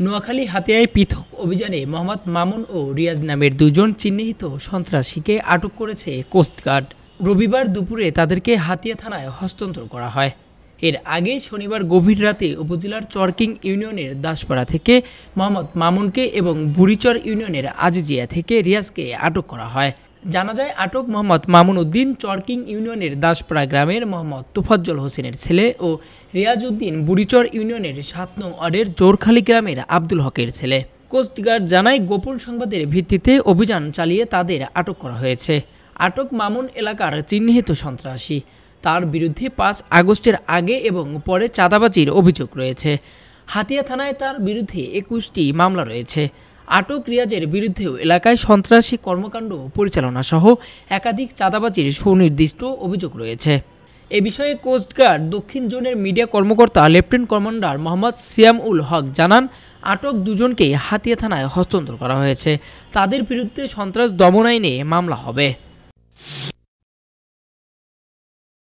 নোয়াখালী হাতিয়ায় পৃথক অভিযানে মোহাম্মদ মামুন ও রিয়াজ নামের দুজন চিহ্নিত সন্ত্রাসীকে আটক করেছে কোস্টগার্ড। রবিবার দুপুরে তাদেরকে হাতিয়া থানায় হস্তান্তর করা হয়। এর আগে শনিবার গভীর রাতে উপজেলার চরকিং ইউনিয়নের দাসপাড়া থেকে মোহাম্মদ মামুনকে এবং বুড়িচর ইউনিয়নের আজিজিয়া থেকে রিয়াজকে আটক করা হয়। জানা যায়, আটক মোহাম্মদ মামুন উদ্দিন চরকিং ইউনিয়নের দাসপাড়া গ্রামের মোহাম্মদ তোফাজ্জল হোসেনের ছেলে ও রিয়াজ উদ্দিন বুড়িচর ইউনিয়নের ৭ নং ওয়ার্ডের জোরখালী গ্রামের আব্দুল হকের ছেলে। কোস্টগার্ড জানায়, গোপন সংবাদের ভিত্তিতে অভিযান চালিয়ে তাদের আটক করা হয়েছে। আটক মামুন এলাকার চিহ্নিত সন্ত্রাসী। তার বিরুদ্ধে ৫ আগস্টের আগে এবং পরে চাঁদাবাজির অভিযোগ রয়েছে। হাতিয়া থানায় তার বিরুদ্ধে ২১টি মামলা রয়েছে। আটক রিয়াজের বিরুদ্ধেও এলাকায় সন্ত্রাসী কর্মকাণ্ড পরিচালনা সহ একাধিক চাঁদাবাজির সুনির্দিষ্ট অভিযোগ রয়েছে। এ বিষয়ে কোস্টগার্ড দক্ষিণ জোনের মিডিয়া কর্মকর্তা লেফটেন্যান্ট কমান্ডার মোহাম্মদ সিয়াম-উল হক জানান, আটক দুজনকে হাতিয়া থানায় হস্তান্তর করা হয়েছে। তাদের বিরুদ্ধে সন্ত্রাস দমন আইনে মামলা হবে।